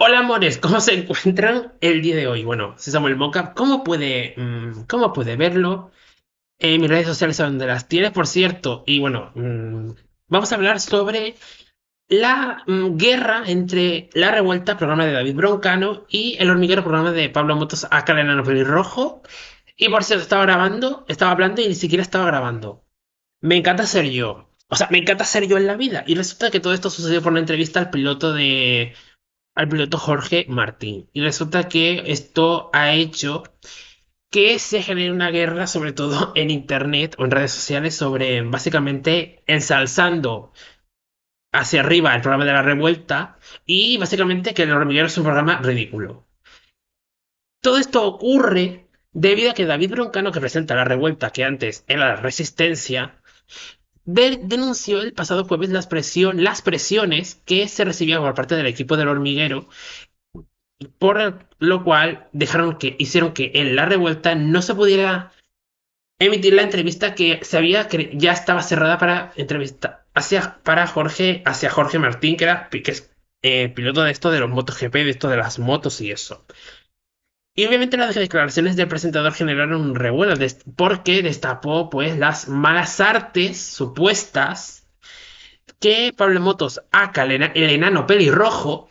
Hola amores, ¿cómo se encuentran el día de hoy? Bueno, soy Samuel Moca. ¿Cómo puede verlo? Mis redes sociales son donde las tienes, por cierto. Y bueno, vamos a hablar sobre la guerra entre La Revuelta, programa de David Broncano, y El Hormiguero, programa de Pablo Motos, acá en Enano Pelirrojo. Y por cierto, estaba hablando y ni siquiera estaba grabando. Me encanta ser yo. O sea, me encanta ser yo en la vida. Y resulta que todo esto sucedió por una entrevista al piloto Jorge Martín. Y resulta que esto ha hecho que se genere una guerra, sobre todo en internet o en redes sociales, sobre básicamente ensalzando hacia arriba el programa de la revuelta y básicamente que el hormiguero es un programa ridículo. Todo esto ocurre debido a que David Broncano, que presenta la revuelta, que antes era la resistencia, denunció el pasado jueves las presiones que se recibían por parte del equipo del hormiguero, por lo cual hicieron que en la revuelta no se pudiera emitir la entrevista que ya estaba cerrada para entrevista hacia Jorge Martín, que es piloto de esto de los MotoGP, de esto de las motos y eso. Y obviamente las declaraciones del presentador generaron un revuelo porque destapó pues las malas artes supuestas que Pablo Motos, aka el enano pelirrojo,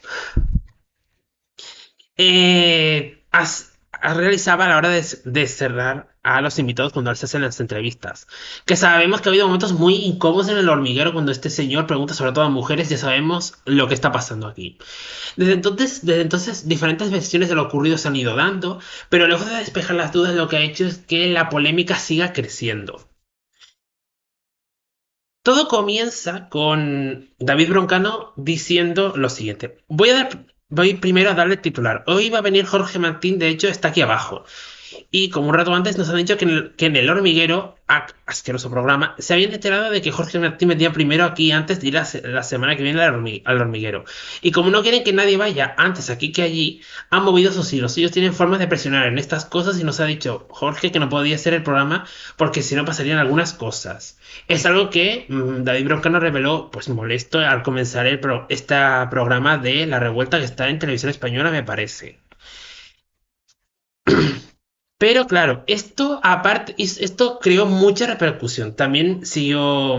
realizaba a la hora de cerrar a los invitados cuando se hacen las entrevistas. Que sabemos que ha habido momentos muy incómodos en el hormiguero cuando este señor pregunta sobre todo a mujeres, ya sabemos lo que está pasando aquí. Desde entonces, diferentes versiones de lo ocurrido se han ido dando, pero lejos de despejar las dudas, lo que ha hecho es que la polémica siga creciendo. Todo comienza con David Broncano diciendo lo siguiente. Voy primero a darle el titular. Hoy va a venir Jorge Martín, de hecho está aquí abajo. Y como un rato antes nos han dicho que en el hormiguero, asqueroso programa, se habían enterado de que Jorge Martín vendría primero aquí antes de ir la semana que viene al hormiguero. Y como no quieren que nadie vaya antes aquí que allí, han movido sus hilos. Ellos tienen formas de presionar en estas cosas y nos ha dicho Jorge que no podía hacer el programa porque si no pasarían algunas cosas. Es algo que David Broncano reveló pues molesto al comenzar este programa de La Revuelta que está en televisión española, me parece. Pero claro, esto aparte, esto creó mucha repercusión. También siguió,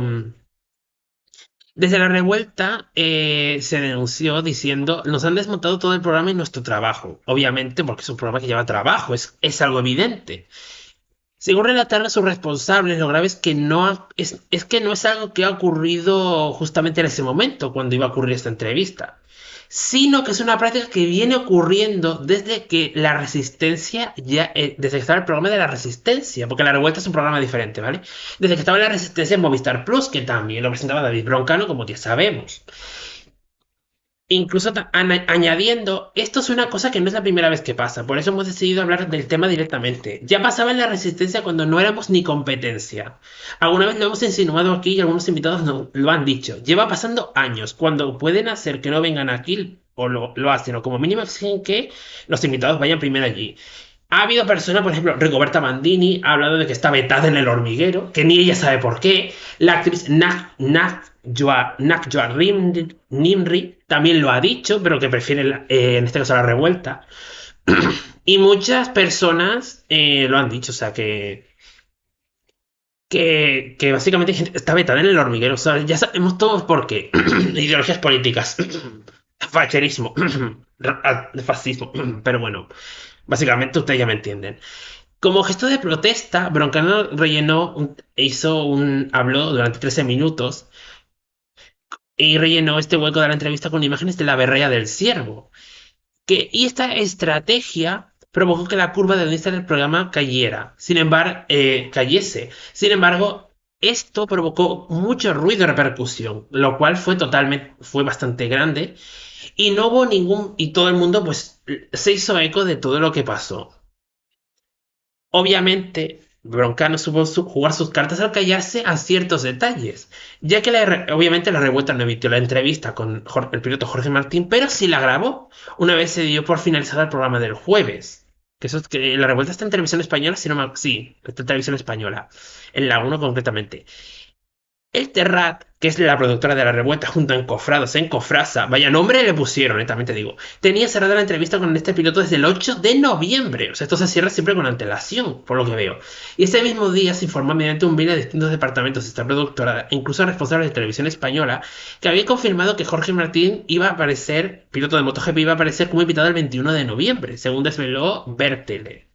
desde la revuelta se denunció diciendo, nos han desmontado todo el programa y nuestro trabajo. Obviamente, porque es un programa que lleva trabajo, es algo evidente. Según relataron sus responsables, lo grave es que es que no es algo que ha ocurrido justamente en ese momento, cuando iba a ocurrir esta entrevista, sino que es una práctica que viene ocurriendo desde que la resistencia desde que estaba el programa de la resistencia, porque la revuelta es un programa diferente, ¿vale? Desde que estaba la resistencia en Movistar Plus, que también lo presentaba David Broncano, como ya sabemos. Incluso añadiendo, esto es una cosa que no es la primera vez que pasa, por eso hemos decidido hablar del tema directamente. Ya pasaba en la resistencia cuando no éramos ni competencia. Alguna vez lo hemos insinuado aquí y algunos invitados lo han dicho. Lleva pasando años. Cuando pueden hacer que no vengan aquí, o lo hacen, o como mínimo exigen que los invitados vayan primero allí. Ha habido personas, por ejemplo, Rigoberta Mandini ha hablado de que está vetada en el hormiguero, que ni ella sabe por qué. La actriz Nakjoa Nimri también lo ha dicho, pero que prefiere, en este caso, la revuelta. Y muchas personas lo han dicho, o sea, que básicamente está vetada en el hormiguero. O sea, ya sabemos todos por qué. Ideologías políticas, facherismo, fascismo, pero bueno, básicamente ustedes ya me entienden. Como gesto de protesta, Broncano habló durante 13 minutos y rellenó este hueco de la entrevista con imágenes de la berrea del ciervo. Y esta estrategia provocó que la curva de audiencia del programa cayese. Sin embargo, esto provocó mucho ruido y repercusión, lo cual fue bastante grande y no hubo y todo el mundo pues se hizo eco de todo lo que pasó. Obviamente, Broncano supo jugar sus cartas al callarse a ciertos detalles, ya que obviamente la revuelta no emitió la entrevista con el piloto Jorge Martín, pero sí la grabó una vez se dio por finalizado el programa del jueves. Que eso es que la revuelta está en televisión española, sí, está en televisión española, en la uno concretamente. El Terrat, que es la productora de la revuelta junto a Encofrados, Encofrasa, vaya nombre le pusieron, también te digo, tenía cerrada la entrevista con este piloto desde el 8 de noviembre. O sea, esto se cierra siempre con antelación, por lo que veo. Y ese mismo día se informó mediante un mail a distintos departamentos de esta productora, incluso a responsables de televisión española, que había confirmado que Jorge Martín iba a aparecer, piloto de MotoGP, iba a aparecer como invitado el 21 de noviembre, según desveló Bertele.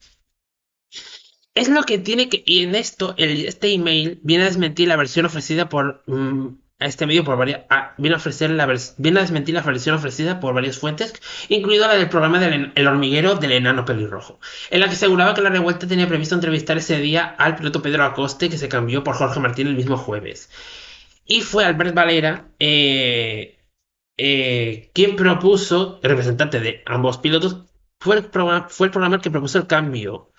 Es lo que tiene que. Y en esto, este email viene a desmentir la versión ofrecida por. A este medio por varias. Viene a desmentir la versión ofrecida por varias fuentes, incluida la del programa del El Hormiguero del Enano Pelirrojo, en la que aseguraba que la revuelta tenía previsto entrevistar ese día al piloto Pedro Acoste, que se cambió por Jorge Martín el mismo jueves. Y fue Albert Valera quien propuso, el representante de ambos pilotos, fue el programa que propuso el cambio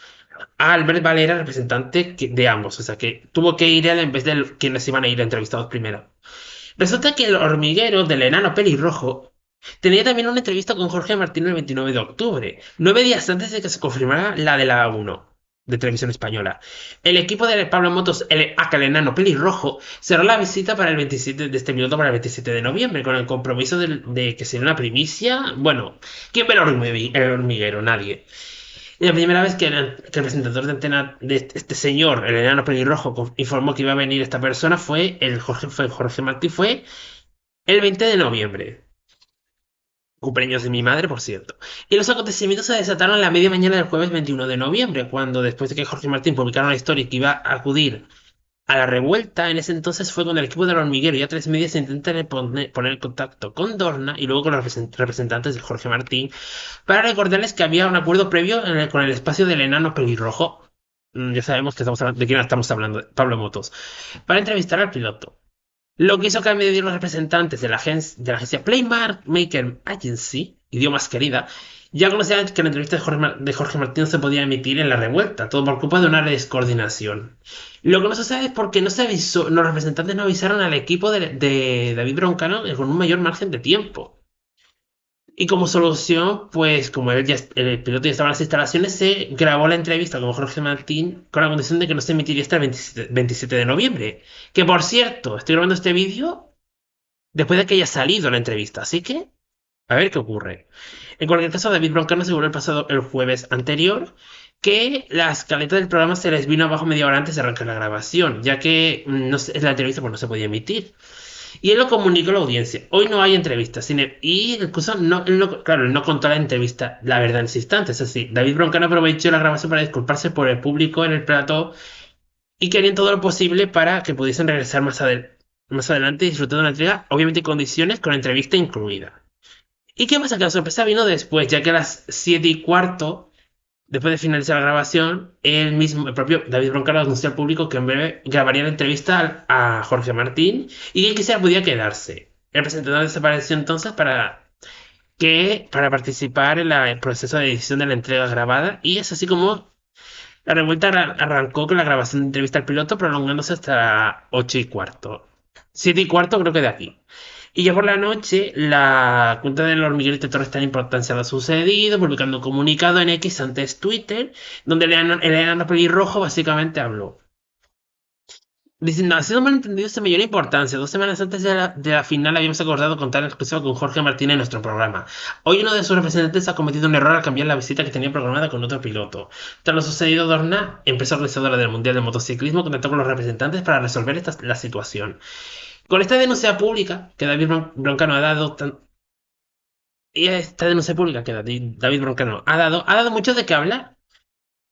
a Albert Valera, representante de ambos. O sea que tuvo que ir él en vez de quienes iban a ir entrevistados primero. Resulta que el hormiguero del enano pelirrojo tenía también una entrevista con Jorge Martín el 29 de octubre, 9 días antes de que se confirmara la de la A1 de Televisión Española. El equipo de Pablo Motos, el enano pelirrojo, cerró la visita para el 27 de este minuto para el 27 de noviembre, con el compromiso de que sería una primicia. Bueno, ¿quién ve el hormiguero? Nadie. Y la primera vez que el presentador de antena de este señor, el enano pelirrojo, informó que iba a venir esta persona fue Jorge Martí, fue el 20 de noviembre. Cumpleaños de mi madre, por cierto. Y los acontecimientos se desataron a la media mañana del jueves 21 de noviembre, cuando después de que Jorge Martín publicara una historia que iba a acudir a la revuelta, en ese entonces fue cuando el equipo del hormiguero y a tres medias se intentan poner en contacto con Dorna y luego con los representantes de Jorge Martín para recordarles que había un acuerdo previo con el espacio del enano pelirrojo. Ya sabemos que de quién estamos hablando, Pablo Motos, para entrevistar al piloto. Lo que hizo que a medio los representantes de la agencia Playmaker Agency, idiomas querida, ya conocían que la entrevista de Jorge Martín no se podía emitir en la revuelta, todo por culpa de una descoordinación. Lo que no se sabe es por qué no se avisó, los representantes no avisaron al equipo de David Broncano con un mayor margen de tiempo. Y como solución, pues como el piloto ya estaba en las instalaciones, se grabó la entrevista con Jorge Martín con la condición de que no se emitiría hasta el 27 de noviembre. Que por cierto, estoy grabando este vídeo después de que haya salido la entrevista, así que a ver qué ocurre. En cualquier caso, David Broncano aseguró el jueves anterior que la escaleta del programa se les vino abajo media hora antes de arrancar la grabación, ya que la entrevista pues, no se podía emitir. Y él lo comunicó a la audiencia. Hoy no hay entrevistas. Y incluso claro, él no contó la entrevista, la verdad, en ese instante. Es así. David Broncano aprovechó la grabación para disculparse por el público en el plató y querían todo lo posible para que pudiesen regresar más adelante y disfrutar de una entrega, obviamente en condiciones, con entrevista incluida. ¿Y qué pasa? Que la sorpresa vino después, ya que a las 7:15, después de finalizar la grabación, el propio David Broncano anunció al público que en breve grabaría la entrevista a Jorge Martín y quien quisiera podía quedarse. El presentador desapareció entonces para participar en el proceso de edición de la entrega grabada, y es así como la revuelta arrancó con la grabación de entrevista al piloto, prolongándose hasta 8:15. 7:15 creo que de aquí. Y ya por la noche, la cuenta del hormiguero intentó restar importancia a lo sucedido, publicando un comunicado en X, antes Twitter, donde el enano pelirrojo básicamente habló. Diciendo, ha sido malentendido de mayor importancia. 2 semanas antes de la final habíamos acordado contar en exclusiva con Jorge Martín en nuestro programa. Hoy uno de sus representantes ha cometido un error al cambiar la visita que tenía programada con otro piloto. Tras lo sucedido, Dorna, empresa organizadora del Mundial de Motociclismo, contactó con los representantes para resolver la situación. Con esta denuncia pública que David Broncano ha dado, y esta denuncia pública que David Broncano ha dado mucho de qué hablar,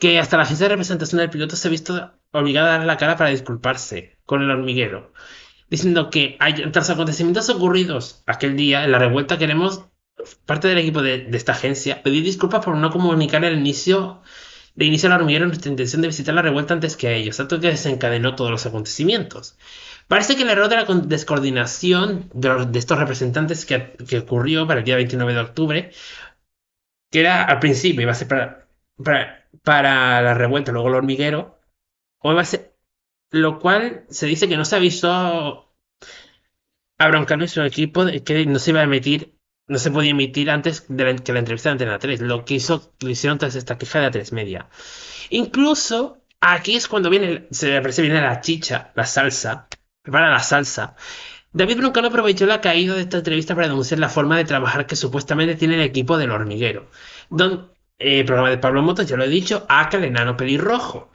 que hasta la agencia de representación del piloto se ha visto obligada a dar la cara para disculparse con el hormiguero, diciendo que tras acontecimientos ocurridos aquel día en la revuelta, queremos, parte del equipo de esta agencia, pedir disculpas por no comunicar el inicio al hormiguero nuestra intención de visitar la revuelta antes que a ellos, tanto que desencadenó todos los acontecimientos. Parece que el error de la descoordinación de estos representantes que ocurrió para el día 29 de octubre, que era al principio, iba a ser para la revuelta, luego el hormiguero, o iba a ser, lo cual se dice que no se avisó a Broncano y su equipo de que no se iba a emitir, no se podía emitir antes que la entrevista de Antena 3, lo hicieron tras esta queja de A3 Media. Incluso aquí es cuando viene la chicha, la salsa, prepara la salsa. David Broncano aprovechó la caída de esta entrevista para denunciar la forma de trabajar que supuestamente tiene el equipo del hormiguero. Programa de Pablo Motos, ya lo he dicho, Aka, el enano pelirrojo.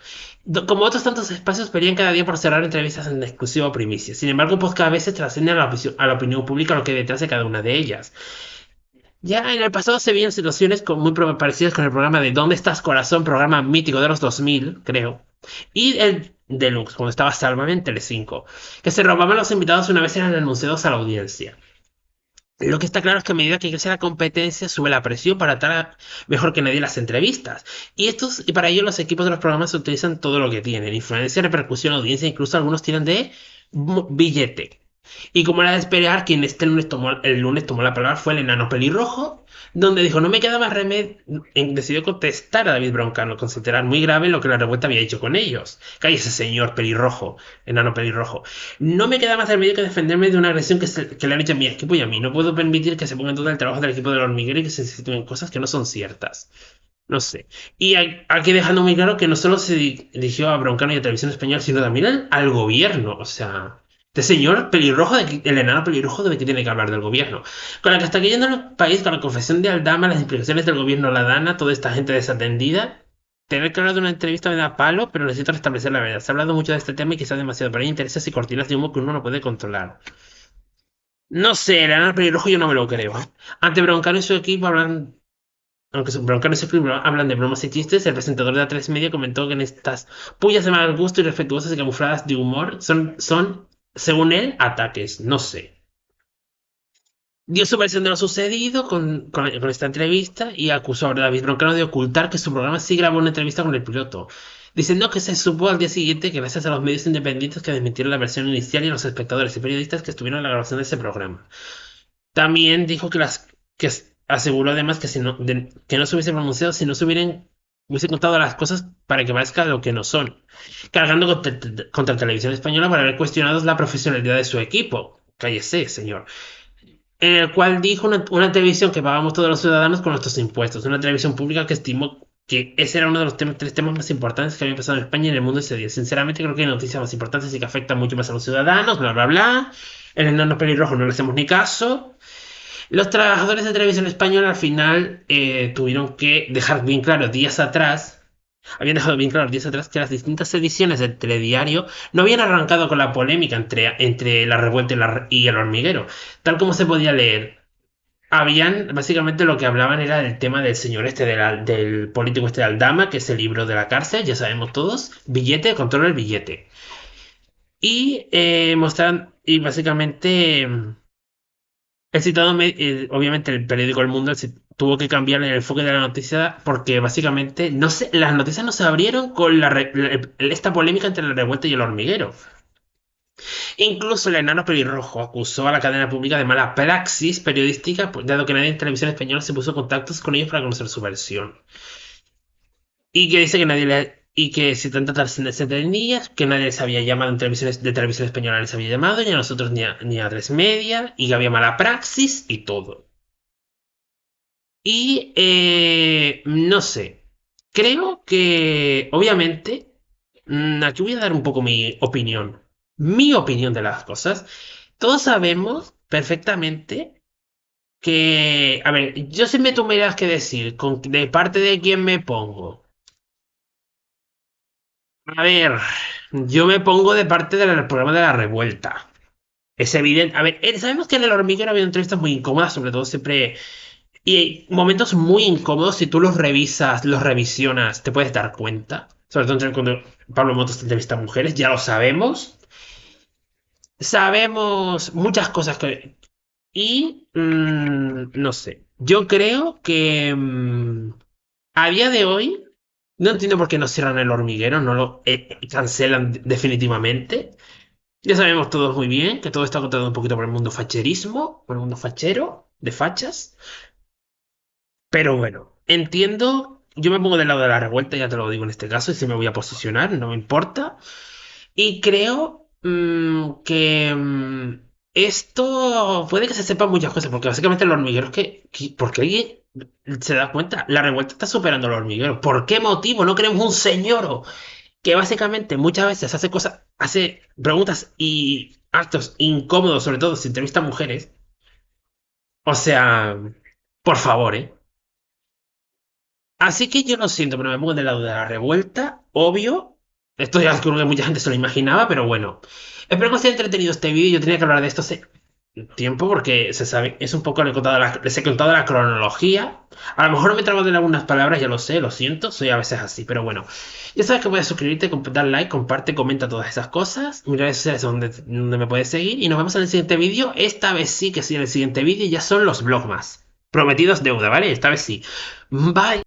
Como otros tantos espacios, pedían cada día por cerrar entrevistas en exclusiva o primicia. Sin embargo, pues cada vez se trasciende a la opinión pública lo que hay detrás de cada una de ellas. Ya en el pasado se vieron situaciones muy parecidas con el programa de ¿Dónde estás, corazón? Programa mítico de los 2000, creo. Y el Deluxe, cuando estaba Sálvame en Telecinco, que se robaban los invitados una vez eran anunciados a la audiencia. Lo que está claro es que a medida que crece la competencia, sube la presión para estar mejor que nadie las entrevistas. Y para ello los equipos de los programas utilizan todo lo que tienen: influencia, repercusión, audiencia, incluso algunos tiran de billete. Y como era de esperar, quien el lunes tomó la palabra fue el enano pelirrojo, donde dijo: no me queda más remedio. Decidió contestar a David Broncano, considerar muy grave lo que la revuelta había hecho con ellos. Cállese, señor pelirrojo, enano pelirrojo. No me queda más remedio que defenderme de una agresión que le han hecho a mi equipo y a mí. No puedo permitir que se ponga en duda el trabajo del equipo del hormiguero y que se sitúen cosas que no son ciertas. No sé. Y aquí dejando muy claro que no solo se dirigió a Broncano y a Televisión Española, sino también al gobierno. O sea, este señor pelirrojo, el enano pelirrojo, de que tiene que hablar del gobierno. Con la que está cayendo en el país, con la confesión de Aldama, las implicaciones del gobierno, la Dana, toda esta gente desatendida. Tener que hablar de una entrevista me da palo, pero necesito restablecer la verdad. Se ha hablado mucho de este tema y quizás demasiado, pero hay intereses y cortinas de humo que uno no puede controlar. No sé, el enano pelirrojo yo no me lo creo. Ante Broncano y su equipo hablan. Aunque su Broncano y su primo hablan de bromas y chistes, el presentador de A3 Media comentó que en estas pullas de mal gusto y respetuosas y camufladas de humor son, según él, ataques. No sé. Dio su versión de lo sucedido con esta entrevista y acusó a David Broncano de ocultar que su programa sí grabó una entrevista con el piloto, diciendo que se supo al día siguiente que gracias a los medios independientes que desmintieron la versión inicial y a los espectadores y periodistas que estuvieron en la grabación de ese programa. También dijo que aseguró además que, que no se hubiese pronunciado si no hubiese contado las cosas para que parezca lo que no son, cargando contra Televisión Española por haber cuestionado la profesionalidad de su equipo. Cállese, señor. En el cual dijo una televisión que pagamos todos los ciudadanos con nuestros impuestos, una televisión pública que estimó que ese era uno de los tres temas más importantes que había pasado en España y en el mundo ese día. Sinceramente creo que hay noticias más importantes y que afectan mucho más a los ciudadanos, bla, bla, bla. El enano pelirrojo no le hacemos ni caso. Los trabajadores de televisión española al final tuvieron que dejar bien claro días atrás, habían dejado bien claro días atrás que las distintas ediciones del telediario no habían arrancado con la polémica entre la revuelta y el hormiguero, tal como se podía leer. Básicamente lo que hablaban era del tema del señor este, del político este de Aldama, que es el libro de la cárcel, ya sabemos todos, billete, controla el billete. Y y básicamente obviamente el periódico El Mundo tuvo que cambiar el enfoque de la noticia porque básicamente no sé, las noticias no se abrieron con esta polémica entre la revuelta y el hormiguero. Incluso el enano pelirrojo acusó a la cadena pública de mala praxis periodística, dado que nadie en televisión española se puso en contactos con ellos para conocer su versión. Y que dice que nadie y que si tanta se tenía, que nadie les había llamado de televisión española les había llamado, ni a nosotros ni a Tres Media, y que había mala praxis y todo. Y no sé, creo que obviamente, aquí voy a dar un poco mi opinión de las cosas. Todos sabemos perfectamente que, a ver, yo si me tuvieras que decir de parte de quién me pongo. A ver, yo me pongo de parte del programa de la revuelta. Es evidente. A ver, sabemos que en el hormiguero había entrevistas muy incómodas, sobre todo siempre. Y hay momentos muy incómodos, si tú los revisas, los revisionas, te puedes dar cuenta. Sobre todo cuando Pablo Motos entrevista a mujeres, ya lo sabemos. Sabemos muchas cosas no sé. Yo creo que a día de hoy no entiendo por qué no cierran el hormiguero, no lo cancelan definitivamente. Ya sabemos todos muy bien que todo está contado un poquito por el mundo facherismo, por el mundo fachero, de fachas. Pero bueno, entiendo, yo me pongo del lado de la revuelta, ya te lo digo en este caso, y si me voy a posicionar, no me importa. Y creo que esto puede que se sepan muchas cosas, porque básicamente el hormiguero es porque alguien se da cuenta, la revuelta está superando al hormiguero. ¿Por qué motivo no queremos un señor que básicamente muchas veces hace cosas? hace preguntas y actos incómodos, sobre todo si entrevista a mujeres. O sea, por favor, ¿eh? Así que yo lo siento, pero me pongo del lado de la revuelta, obvio. Esto ya creo que mucha gente se lo imaginaba, pero bueno. Espero que os haya entretenido este vídeo. Yo tenía que hablar de esto hace tiempo porque se sabe, es un poco, les he contado la cronología. A lo mejor me trabo de algunas palabras, ya lo sé, lo siento, soy a veces así, pero bueno. Ya sabes que puedes suscribirte, dar like, comparte, comenta todas esas cosas. Mis redes sociales son donde me puedes seguir y nos vemos en el siguiente vídeo. Esta vez sí que sí, en el siguiente vídeo ya son los vlogmas. Prometidos deuda, ¿vale? Esta vez sí. Bye.